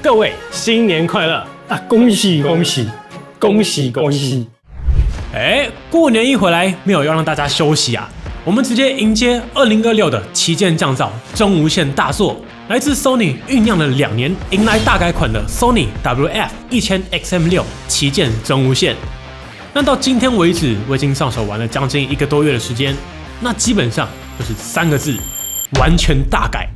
各位新年快乐啊！恭喜恭喜恭喜恭喜！过年一回来，没有要让大家休息啊，我们直接迎接2026的旗舰降噪真无线大作，来自 Sony 酝酿了2年，迎来大改款的 Sony WF-1000XM6 旗舰真无线。那到今天为止，我已经上手玩了将近1个多月的时间，那基本上就是3个字：完全大改。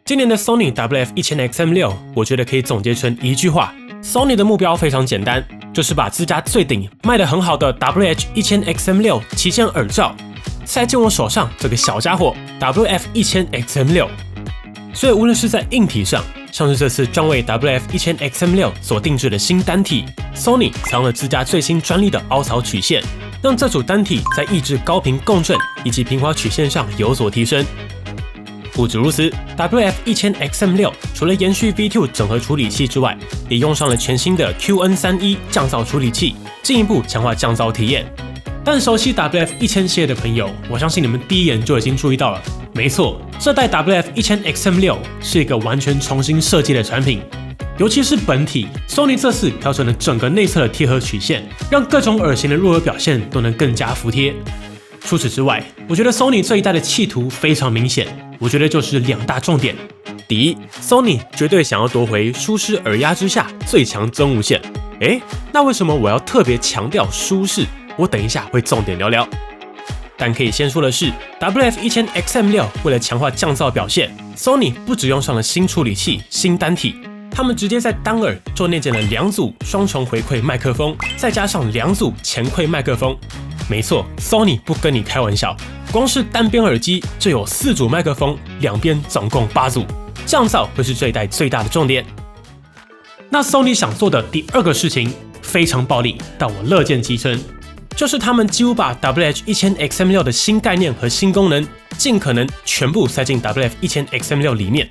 今年的 Sony WF-1000XM6， 我觉得可以总结成一句话 ：Sony 的目标非常简单，就是把自家最顶卖得很好的 WH-1000XM6 旗舰耳罩塞进我手上这个小家伙 WF-1000XM6。所以无论是在硬体上，像是这次专为 WF-1000XM6 所定制的新单体 ，Sony 采用了自家最新专利的凹槽曲线，让这组单体在抑制高频共振以及平滑曲线上有所提升。不止如此 ，WF-1000XM6 除了延续 V2 整合处理器之外，也用上了全新的 QN31 降噪处理器，进一步强化降噪体验。但熟悉 WF-1000系列的朋友，我相信你们第一眼就已经注意到了，没错，这代 WF-1000XM6 是一个完全重新设计的产品。尤其是本体 ，Sony 这次调整了整个内侧的贴合曲线，让各种耳型的入耳表现都能更加服帖。除此之外，我觉得 Sony 这一代的企图非常明显，我觉得就是2大重点。第一 ，Sony 绝对想要夺回舒适耳压之下最强真无线。那为什么我要特别强调舒适？我等一下会重点聊聊。但可以先说的是 ，WF-1000XM6 为了强化降噪表现 ，Sony 不只用上了新处理器、新单体，他们直接在单耳就内建了2组双重回馈麦克风，再加上2组前馈麦克风。没错 ，Sony 不跟你开玩笑，光是单边耳机就有4组麦克风，两边总共8组，降噪会是这一代最大的重点。那 Sony 想做的第2个事情非常暴力，但我乐见其成，就是他们几乎把 WH-1000XM6 的新概念和新功能，尽可能全部塞进 WF-1000XM6 里面。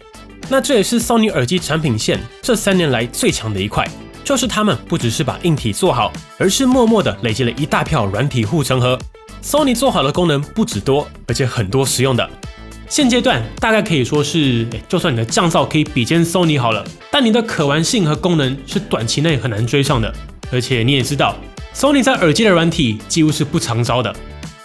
那这也是 Sony 耳机产品线这3年来最强的一块。就是他们不只是把硬体做好，而是默默的累积了一大票软体护城河。Sony 做好的功能不止多，而且很多实用的。现阶段大概可以说是，就算你的降噪可以比肩 Sony 好了，但你的可玩性和功能是短期内很难追上的。而且你也知道 ，Sony 在耳机的软体几乎是不常招的，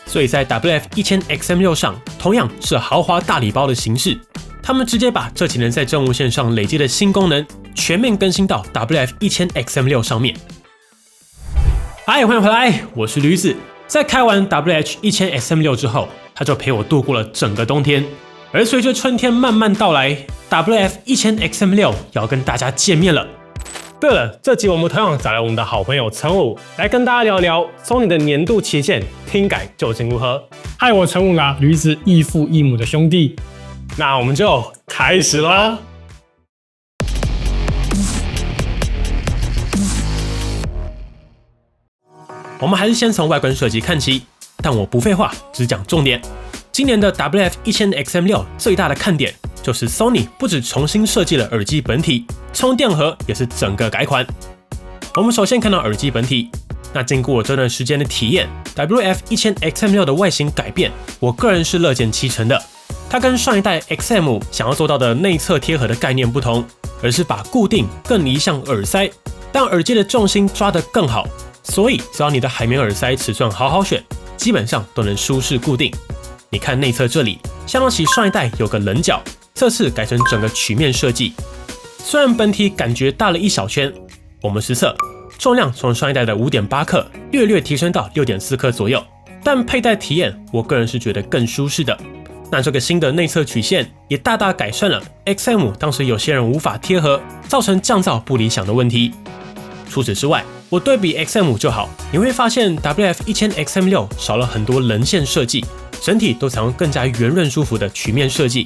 所以在 WF-1000XM6 上同样是豪华大礼包的形式。他们直接把这几年在真无线上累积的新功能全面更新到 WF-1000XM6 上面。嗨，欢迎回来，我是驴子。在开完 WH-1000XM6 之后，他就陪我度过了整个冬天。而随着春天慢慢到来 ，WF-1000XM6 要跟大家见面了。对了，这集我们同样找来我们的好朋友陈武来跟大家聊聊 Sony 的年度旗舰听改究竟如何。嗨，我陈武啦，驴子异父异母的兄弟。那我们就开始啦。我们还是先从外观设计看起，但我不废话，只讲重点。今年的 WF-1000XM6 最大的看点就是 Sony 不只重新设计了耳机本体，充电盒也是整个改款。我们首先看到耳机本体，那经过这段时间的体验 ，WF-1000XM6 的外形改变，我个人是乐见其成的。它跟上一代 XM 想要做到的内侧贴合的概念不同，而是把固定更移向耳塞，但耳机的重心抓得更好，所以只要你的海绵耳塞尺寸好好选，基本上都能舒适固定。你看内侧这里，相当起上一代有个棱角，这次改成整个曲面设计。虽然本体感觉大了1小圈，我们实测重量从上一代的 5.8 克略提升到 6.4 克左右，但佩戴体验我个人是觉得更舒适的。那这个新的内侧曲线也大大改善了 XM 当时有些人无法贴合，造成降噪不理想的问题。除此之外，我对比 XM 就好，你会发现 WF-1000XM6 少了很多棱线设计，整体都采用更加圆润舒服的曲面设计，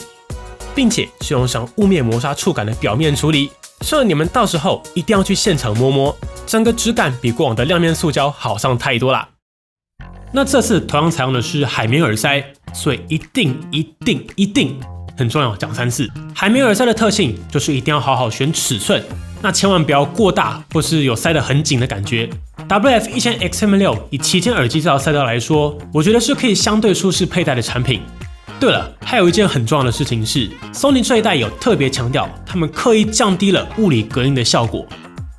并且是用上雾面磨砂触感的表面处理，所以你们到时候一定要去现场摸摸，整个质感比过往的亮面塑胶好上太多啦。那这次同样采用的是海绵耳塞，所以一定很重要，讲3次。海绵耳塞的特性就是一定要好好选尺寸，那千万不要过大或是有塞得很紧的感觉。WF-1000XM6 以旗舰耳机这条赛道来说，我觉得是可以相对舒适佩戴的产品。对了，还有一件很重要的事情是 ，Sony 这一代有特别强调，他们刻意降低了物理隔音的效果。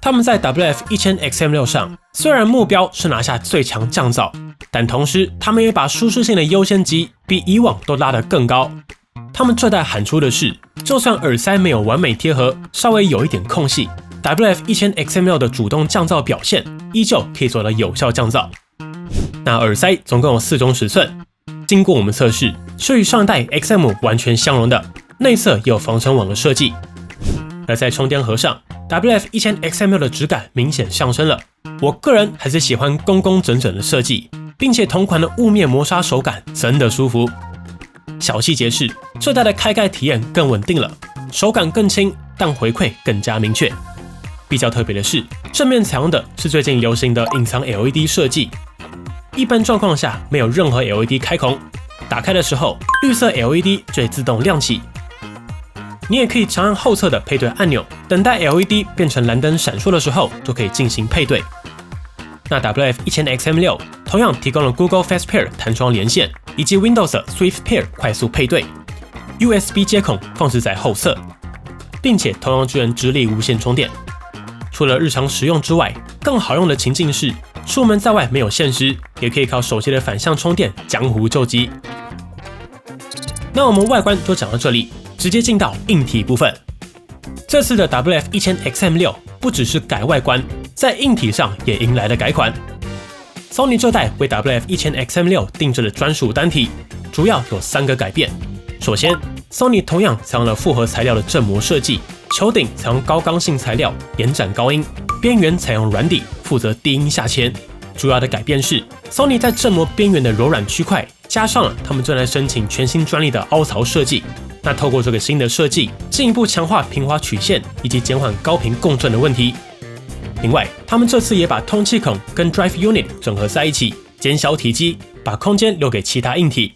他们在 WF-1000XM6 上，虽然目标是拿下最强降噪，但同时他们也把舒适性的优先级比以往都拉得更高。他们这代喊出的是，就算耳塞没有完美贴合，稍微有一点空隙 ，WF-1000XM6 的主动降噪表现依旧可以做到有效降噪。那耳塞总共有4种尺寸，经过我们测试，是与上一代 XM 完全相容的，内侧也有防尘网的设计。而在充电盒上 ，WF-1000XM6 的质感明显上升了。我个人还是喜欢工工整整的设计，并且同款的雾面磨砂手感真的舒服。小细节是，这代的开盖体验更稳定了，手感更轻，但回馈更加明确。比较特别的是，正面采用的是最近流行的隐藏 LED 设计。一般状况下没有任何 LED 开孔，打开的时候绿色 LED 就会自动亮起。你也可以长按后侧的配对按钮，等待 LED 变成蓝灯闪烁的时候就可以进行配对。那 WF-1000XM6 同样提供了 Google Fast Pair 弹窗连线，以及 Windows Swift Pair 快速配对。USB 接孔放置在后侧，并且同样支援直立无线充电。除了日常使用之外，更好用的情境是，出门在外没有线时，也可以靠手机的反向充电江湖救急。那我们外观就讲到这里，直接进到硬体部分。这次的 WF-1000XM6 不只是改外观，在硬体上也迎来了改款。Sony 这代为 WF-1000XM6 定制的专属单体，主要有3个改变。首先 ，Sony 同样采用了复合材料的振膜设计，球顶采用高刚性材料，延展高音，边缘采用软底，负责低音下潜。主要的改变是 ，Sony 在振膜边缘的柔软区块，加上了他们正在申请全新专利的凹槽设计。那透过这个新的设计，进一步强化平滑曲线以及减缓高频共振的问题。另外，他们这次也把通气孔跟 Drive Unit 整合在一起，减小体积，把空间留给其他硬体。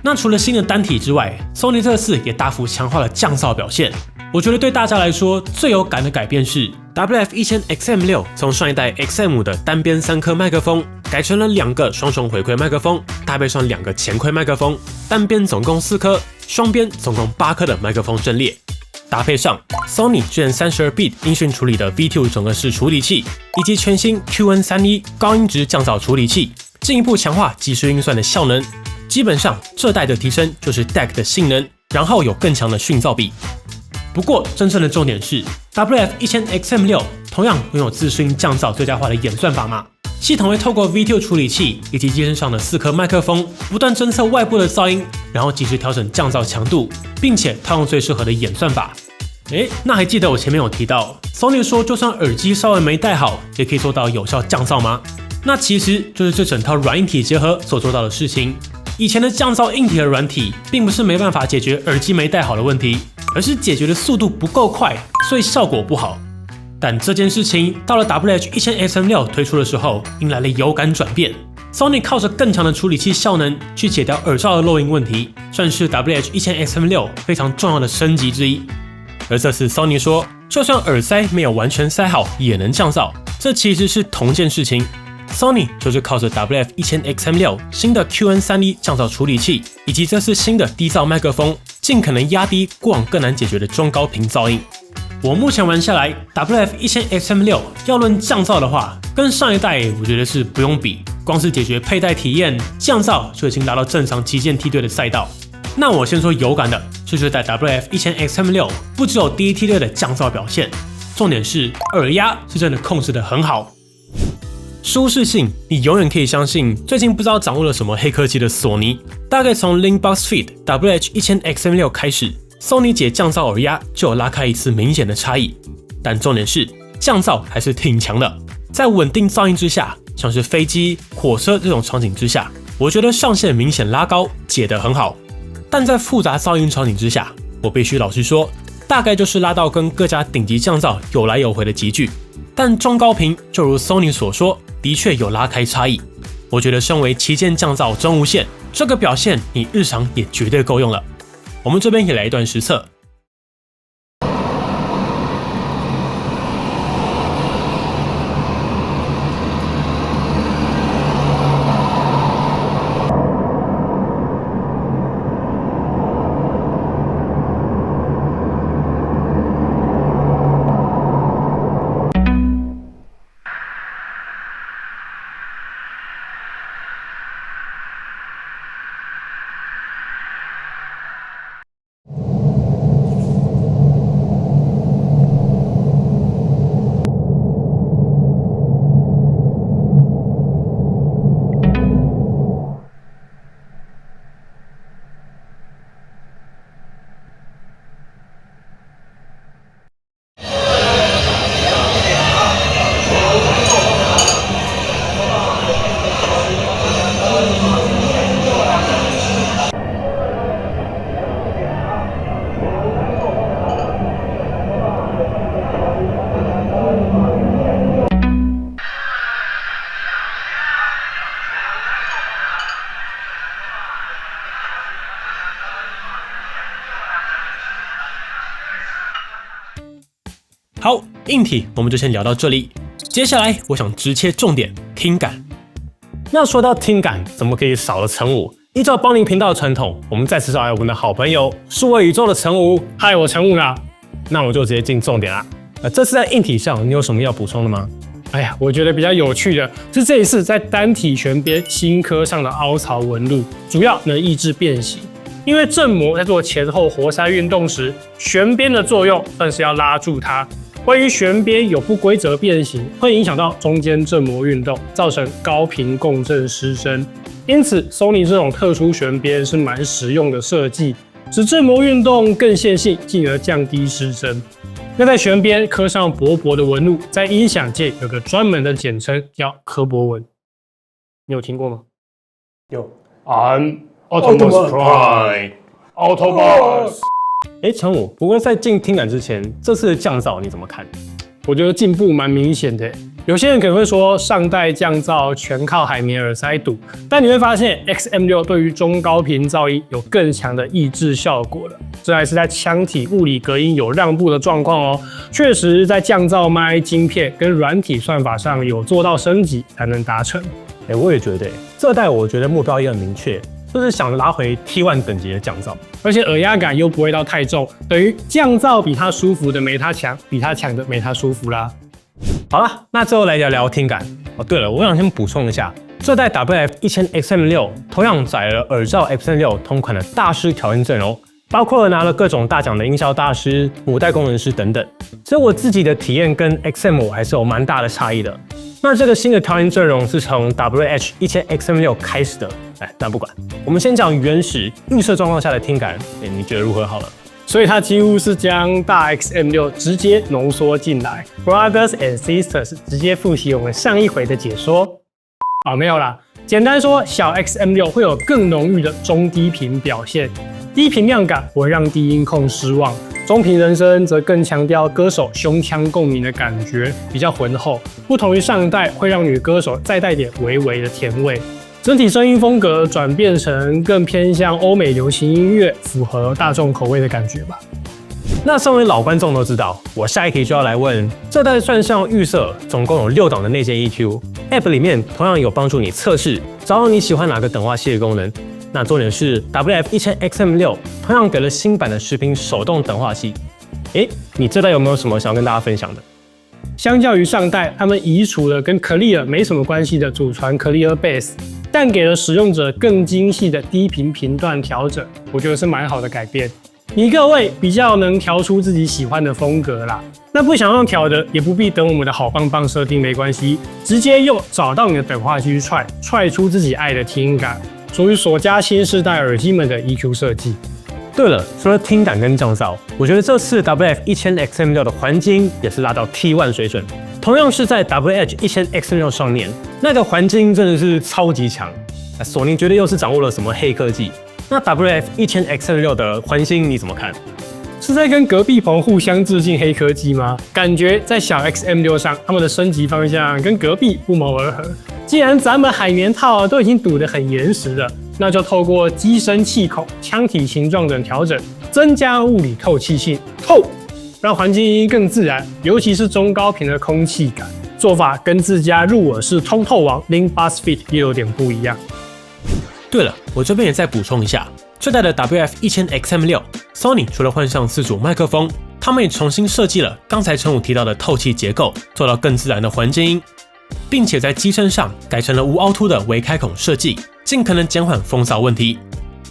那除了新的单体之外 ，Sony 这次也大幅强化了降噪表现。我觉得对大家来说最有感的改变是 WF-1000XM6 从上一代 XM 的单边3颗麦克风，改成了2个双重回馈麦克风，搭配上2个前馈麦克风，单边总共4颗，双边总共8颗的麦克风阵列。搭配上 Sony 支援32bit 音讯处理的 V2 整合式处理器，以及全新 QN31 高音质降噪处理器，进一步强化即时运算的效能。基本上这代的提升就是 DAC 的性能，然后有更强的讯噪比。不过真正的重点是 WF-1000XM6 同样拥有自适应降噪最佳化的演算法码，系统会透过 V2 处理器以及机身上的4颗麦克风，不断侦测外部的噪音，然后及时调整降噪强度，并且套用最适合的演算法。那还记得我前面有提到 Sony 说就算耳机稍微没戴好，也可以做到有效降噪吗？那其实就是这整套软硬体结合所做到的事情。以前的降噪硬体的软体，并不是没办法解决耳机没戴好的问题，而是解决的速度不够快，所以效果不好。但这件事情到了 WH-1000XM6 推出的时候，迎来了有感转变。Sony 靠着更强的处理器效能去解掉耳罩的漏音问题，算是 WH-1000XM6 非常重要的升级之一。而这次 Sony 说，就算耳塞没有完全塞好，也能降噪，这其实是同件事情。Sony 就是靠着 WF-1000XM6 新的 QN31 降噪处理器，以及这次新的低噪麦克风，尽可能压低过往更难解决的中高频噪音。我目前玩下来 ，WF-1000XM6 要论降噪的话，跟上一代我觉得是不用比，光是解决佩戴体验，降噪就已经达到正常旗舰梯队的赛道。那我先说有感的，就是在 WF-1000XM6 不只有第一梯队的降噪表现，重点是耳压是真的控制得很好。舒适性，你永远可以相信最近不知道掌握了什么黑科技的索尼。大概从 Linkbox Fit WH-1000XM6 开始 ，Sony 姐降噪耳压就有拉开一次明显的差异。但重点是降噪还是挺强的，在稳定噪音之下，像是飞机、火车这种场景之下，我觉得上限明显拉高，解得很好。但在复杂噪音场景之下，我必须老实说，大概就是拉到跟各家顶级降噪有来有回的级距。但中高频就如 Sony 所说，的确有拉开差异。我觉得身为旗舰降噪真无线，这个表现你日常也绝对够用了。我们这边也来一段实测。好，硬体我们就先聊到这里。接下来我想直切重点，听感。那说到听感，怎么可以少了陈武？依照邦尼频道的传统，我们再次找来我们的好朋友数位宇宙的陈武。嗨，我陈武啦。那我就直接进重点啦。这次在硬体上，你有什么要补充的吗？哎呀，我觉得比较有趣的是这一次在单体旋边新科上的凹槽纹路，主要能抑制变形。因为正模在做前后活塞运动时，旋边的作用算是要拉住它。关于旋边有不规则变形，会影响到中间正模运动，造成高频共振失真。因此 ，Sony 这种特殊旋边是蛮实用的设计，使正模运动更线性，进而降低失真。那在旋边刻上薄薄的纹路，在音响界有个专门的简称叫科博纹，你有听过吗？有 I'm Optimus Prime Autobots。陈武，不过在进听感之前，这次的降噪你怎么看？我觉得进步蛮明显的。有些人可能会说上代降噪全靠海绵耳塞堵，但你会发现 XM6 对于中高频噪音有更强的抑制效果了。这还是在腔体物理隔音有让步的状况哦。确实在降噪麦晶片跟软体算法上有做到升级才能达成。我也觉得，这代我觉得目标也很明确，就是想拉回 T1 等级的降噪，而且耳压感又不会到太重，等于降噪比它舒服的没它强，比它强的没它舒服啦。好了，那最后来聊聊听感。对了，我想先补充一下，这代 WF-1000XM6 同样载了耳罩 XM6 同款的大师调音阵容，包括拿了各种大奖的音效大师、母带工程师等等。所以我自己的体验跟 XM5 还是有蛮大的差异的。那这个新的调音阵容是从 WH-1000XM6 开始的，但不管，我们先讲原始预设状况下的听感，你觉得如何好了？所以它几乎是将大 XM6 直接浓缩进来 ，Brothers and Sisters 直接复习我们上一回的解说。没有啦，简单说，小 XM6 会有更浓郁的中低频表现，低频量感不会让低音控失望，中频人声则更强调歌手胸腔共鸣的感觉，比较浑厚，不同于上一代会让女歌手再带点微微的甜味。整体声音风格转变成更偏向欧美流行音乐，符合大众口味的感觉吧。那身为老观众都知道，我下一题就要来问，这代算上预设，总共有6档的内建 EQ，App 里面同样有帮助你测试，找到你喜欢哪个等化器的功能。那重点是 WF-1000XM6 同样给了新版的10频手动等化器。你这代有没有什么想要跟大家分享的？相较于上代，他们移除了跟 Clear 没什么关系的祖传 Clear Bass， 但给了使用者更精细的低频频段调整，我觉得是蛮好的改变。你各位比较能调出自己喜欢的风格啦。那不想用调的，也不必等我们的好棒棒设定，没关系，直接用找到你的等化器去踹出自己爱的听感，属于索家新世代耳机们的 EQ 设计。对了，除了听感跟降噪，我觉得这次 WF-1000XM6 的环境音也是拉到 T1 水准，同样是在 WH-1000XM6 上面，那个环境音真的是超级强。索尼绝对又是掌握了什么黑科技。那 WF-1000XM6 的环境音你怎么看？是在跟隔壁棚互相致敬黑科技吗？感觉在小 XM6 上，他们的升级方向跟隔壁不谋而合。既然咱们海绵套都已经堵得很严实了，那就透过机身气孔、腔体形状等调整，增加物理透气性，让环境音更自然，尤其是中高频的空气感。做法跟自家入耳式通透王 Link Bass Fit 也有点不一样。对了，我这边也再补充一下，这代的 WF-1000XM6 Sony 除了换上4组麦克风，他们也重新设计了刚才陈武提到的透气结构，做到更自然的环境音，并且在机身上改成了无凹凸的微开孔设计，尽可能减缓风噪问题。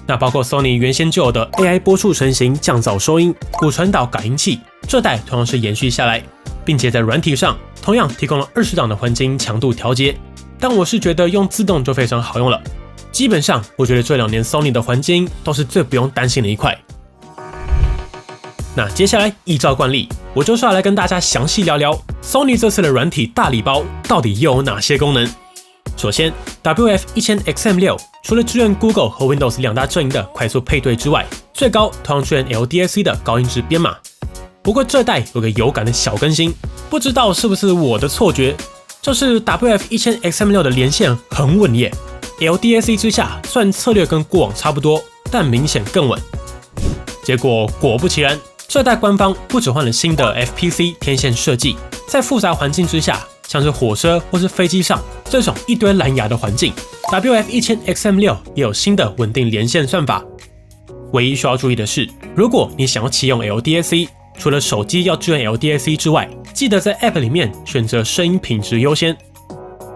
那包括 Sony 原先就有的 AI 波束成型降噪收音、骨传导感应器，这代同样是延续下来，并且在软体上同样提供了20档的环境音强度调节。但我是觉得用自动就非常好用了。基本上，我觉得这2年 Sony 的环境音都是最不用担心的一块。那接下来依照惯例，我就是要来跟大家详细聊聊 Sony 这次的软体大礼包到底又有哪些功能。首先 WF-1000XM6 除了支援 Google 和 Windows 2大阵营的快速配对之外，最高同样支援 LDAC 的高音质编码。不过这代有个有感的小更新，不知道是不是我的错觉，就是 WF-1000XM6 的连线很稳耶。LDAC 之下，虽然策略跟过往差不多，但明显更稳。结果果不其然，这代官方不只换了新的 FPC 天线设计，在复杂环境之下，像是火车或是飞机上这种一堆蓝牙的环境 ，WF1000XM6 也有新的稳定连线算法。唯一需要注意的是，如果你想要启用 LDAC， 除了手机要支援 LDAC 之外，记得在 App 里面选择声音品质优先。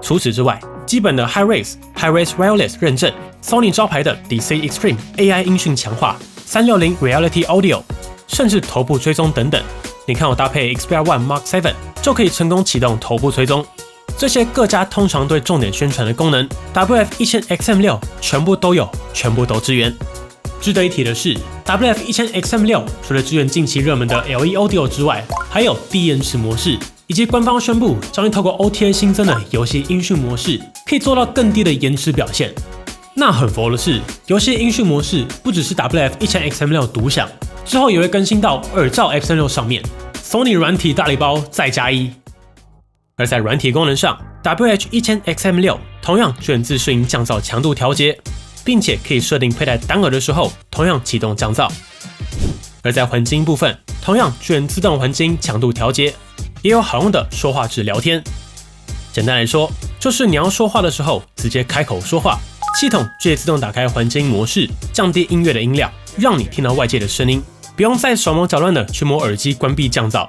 除此之外，基本的 HiRes Wireless 认证、Sony 招牌的 DC Extreme AI 音讯强化、360 Reality Audio， 甚至头部追踪等等，你看我搭配 Xperia One Mark 7就可以成功启动头部追踪。这些各家通常对重点宣传的功能 ，WF1000XM6 全部都有，全部都支援。值得一提的是 ，WF1000XM6 除了支援近期热门的 LE Audio 之外，还有低延迟模式，以及官方宣布将会透过 OTA 新增的游戏音讯模式，可以做到更低的延迟表现。那很佛的是，游戏音讯模式不只是 WF1000XM6 独享，之后也会更新到耳罩 XM6 上面。Sony 软体大礼包再加一。而在软体功能上 ，WH1000XM6 同样支援自适应降噪强度调节，并且可以设定佩戴单耳的时候同样启动降噪。而在环境部分，同样支援自动环境强度调节，也有好用的说话式聊天。简单来说，就是你要说话的时候直接开口说话，系统就会自动打开环境模式，降低音乐的音量，让你听到外界的声音，不用再手忙脚乱的去摸耳机关闭降噪。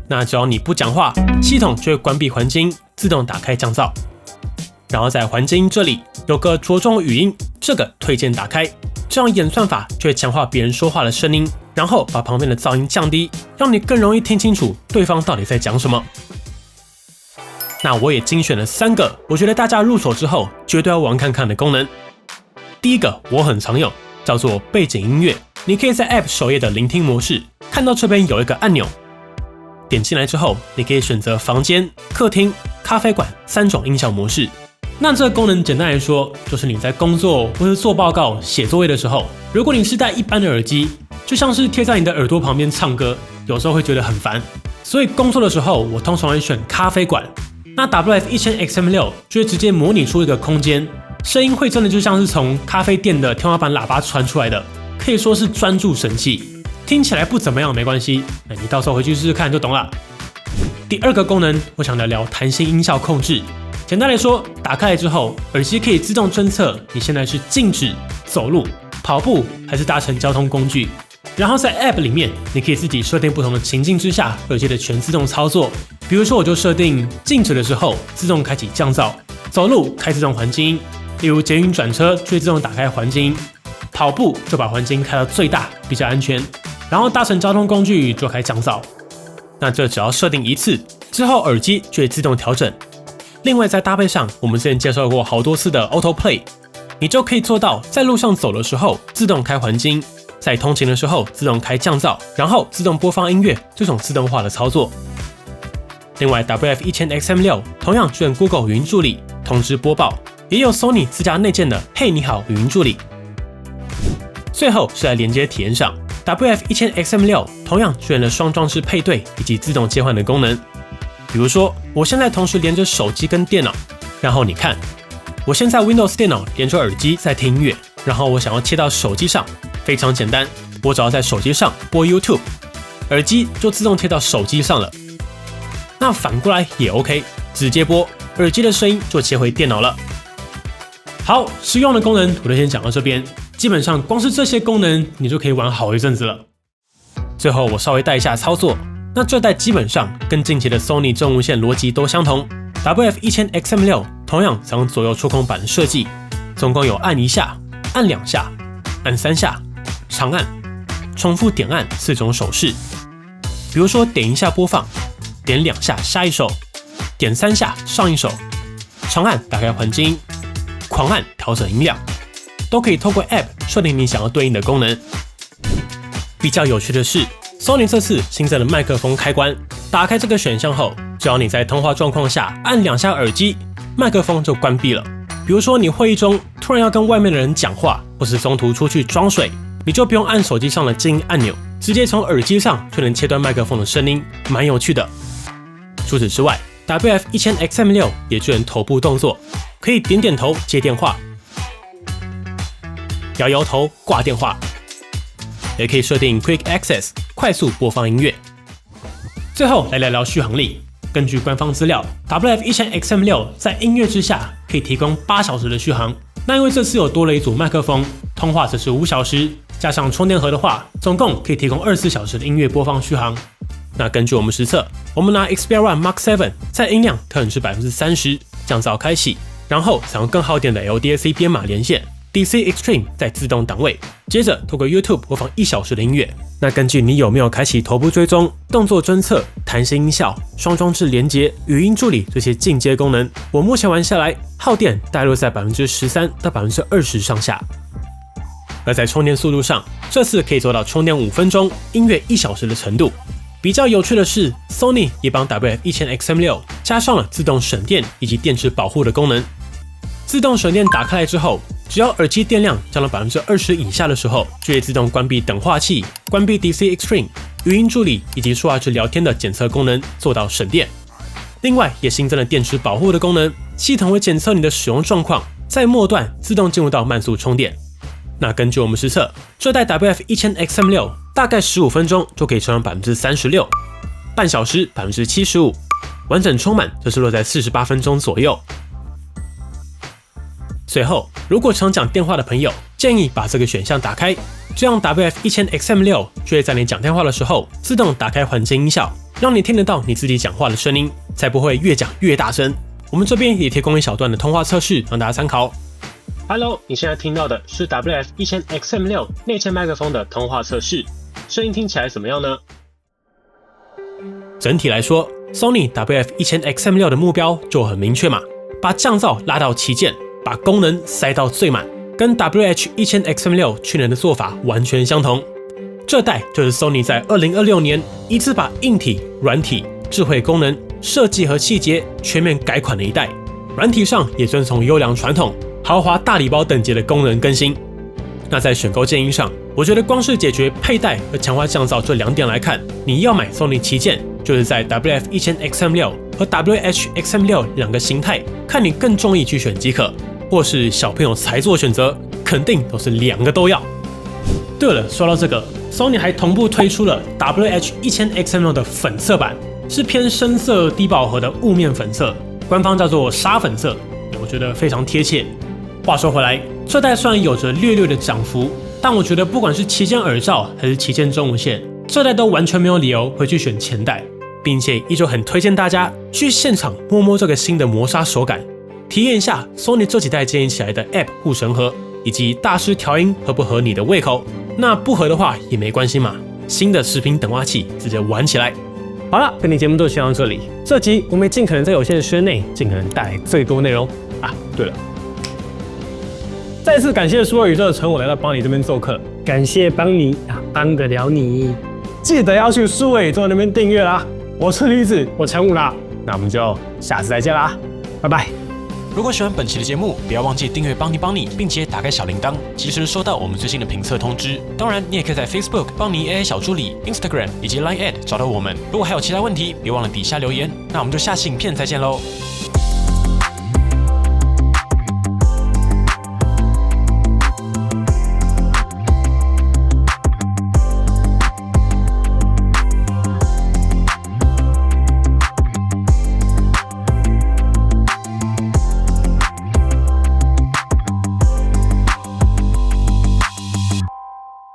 那只要你不讲话，系统就会关闭环境，自动打开降噪。然后在环境这里有个着重语音，这个推荐打开，这样演算法就会强化别人说话的声音，然后把旁边的噪音降低，让你更容易听清楚对方到底在讲什么。那我也精选了3个我觉得大家入手之后绝对要玩看看的功能。第一个我很常用，叫做背景音乐。你可以在 App 首页的聆听模式看到这边有一个按钮，点进来之后，你可以选择房间、客厅、咖啡馆3种音效模式。那这个功能简单来说，就是你在工作或是做报告、写作业的时候，如果你是戴一般的耳机，就像是贴在你的耳朵旁边唱歌，有时候会觉得很烦。所以工作的时候，我通常会选咖啡馆。那 WF1000XM6 就会直接模拟出一个空间，声音会真的就像是从咖啡店的天花板喇叭传出来的，可以说是专注神器。听起来不怎么样没关系，你到时候回去试试看就懂了。第2个功能，我想聊聊弹性音效控制。简单来说，打开来之后，耳机可以自动侦测你现在是静止、走路、跑步还是搭乘交通工具。然后在 App 里面，你可以自己设定不同的情境之下耳机的全自动操作。比如说，我就设定静止的时候自动开启降噪，走路开自动环境音，例如捷运转车就会自动打开环境音，跑步就把环境开到最大，比较安全。然后搭乘交通工具就开降噪。那这只要设定1次之后，耳机就会自动调整。另外，在搭配上，我们之前介绍过好多次的 Auto Play， 你就可以做到在路上走的时候自动开环境，在通勤的时候自动开降噪，然后自动播放音乐这种自动化的操作。另外 ，WF1000XM6 同样支援 Google 语音助理、通知播报，也有 Sony 自家内建的嘿你好语音助理。最后是在连接体验上 ，WF1000XM6 同样支援了双装置配对以及自动切换的功能。比如说，我现在同时连着手机跟电脑，然后你看，我现在 Windows 电脑连着耳机在听音乐，然后我想要切到手机上，非常简单，我只要在手机上播 YouTube， 耳机就自动切到手机上了。那反过来也 OK， 直接播，耳机的声音就切回电脑了。好，实用的功能我就先讲到这边，基本上光是这些功能你就可以玩好一阵子了。最后我稍微带一下操作。那这代基本上跟近期的 Sony 正无线逻辑都相同 ，WF1000XM6 同样采用左右触控板的设计，总共有按1下、按2下、按3下、长按、重复点按4种手势。比如说点1下播放，点2下下一首，点3下上一首，长按打开环境音，狂按调整音量，都可以透过 App 设定你想要对应的功能。比较有趣的是，Sony 这次新增了麦克风开关，打开这个选项后，只要你在通话状况下按2下耳机，麦克风就关闭了。比如说你会议中突然要跟外面的人讲话，或是中途出去装水，你就不用按手机上的静音按钮，直接从耳机上就能切断麦克风的声音，蛮有趣的。除此之外 ，WF1000XM6 也支援头部动作，可以点点头接电话，摇摇头挂电话，也可以设定 Quick Access 快速播放音乐。最后来聊聊续航力。根据官方资料 ，WF-1000XM6 在音乐之下可以提供8小时的续航。那因为这次有多了一组麦克风，通话则是5小时，加上充电盒的话，总共可以提供24小时的音乐播放续航。那根据我们实测，我们拿 Xperia One Mark 7在音量调整至30%，降噪开启，然后采用更耗电的 LDAC 编码连线 ，DC Extreme 再自动档位，接着透过 YouTube 播放1小时的音乐。那根据你有没有开启头部追踪、动作侦测、弹性音效、双装置连接、语音助理这些进阶功能，我目前玩下来耗电大约在13%到20%上下。而在充电速度上，这次可以做到充电5分钟、音乐1小时的程度。比较有趣的是 ，Sony 也帮 WF-1000XM6 加上了自动省电以及电池保护的功能。自动省电打开来之后，只要耳机电量降到20%以下的时候，就会自动关闭等化器、关闭 DC Extreme、语音助理以及说话式聊天的检测功能，做到省电。另外，也新增了电池保护的功能，系统会检测你的使用状况，在末段自动进入到慢速充电。那根据我们实测，这代 WF-1000XM6 大概15分钟就可以充上36%，半小时75%，完整充满则是落在48分钟左右。最后，如果常讲电话的朋友，建议把这个选项打开，这样 WF-1000XM6 就会在你讲电话的时候自动打开环境音效，让你听得到你自己讲话的声音，才不会越讲越大声。我们这边也提供一小段的通话测试让大家参考。Hello， 你现在听到的是 WF-1000XM6 内嵌麦克风的通话测试，声音听起来怎么样呢？整体来说 ，Sony WF-1000XM6 的目标就很明确嘛，把降噪拉到旗舰，把功能塞到最满，跟 WH-1000XM6 去年的做法完全相同。这代就是 Sony 在2026年一次把硬体、软体、智慧功能、设计和细节全面改款的一代。软体上也遵从优良传统，豪华大礼包等级的功能更新。那在选购建议上，我觉得光是解决佩戴和强化降噪这2点来看，你要买 Sony 旗舰，就是在 WF-1000XM6 和 WH-XM6 2个形态，看你更中意去选即可。或是小朋友才做选择，肯定都是2个都要。对了，说到这个 ，Sony 还同步推出了 WH-1000XM6 的粉色版，是偏深色低饱和的雾面粉色，官方叫做沙粉色，我觉得非常贴切。话说回来，这代虽然有着略略的涨幅，但我觉得不管是旗舰耳罩还是旗舰中无线，这代都完全没有理由会去选前代，并且依旧很推荐大家去现场摸摸这个新的磨砂手感。体验一下 Sony 这几代建立起来的 App 护城河，以及大师调音合不合你的胃口。那不合的话也没关系嘛，新的视频等化器直接玩起来。好了，本期节目就先到这里。这集我们尽可能在有限的时间内，尽可能带来最多内容啊。对了，再次感谢数位宇宙的陈武来到邦尼这边做客，感谢邦尼啊，帮得了你。记得要去数位宇宙那边订阅啦。我是李子，我陈武啦，那我们就下次再见啦，拜拜。如果喜欢本期的节目，不要忘记订阅邦尼，并且打开小铃铛，及时收到我们最新的评测通知。当然，你也可以在 Facebook 邦尼 AI 小助理、Instagram 以及 Line@ 找到我们。如果还有其他问题，别忘了底下留言。那我们就下期影片再见喽。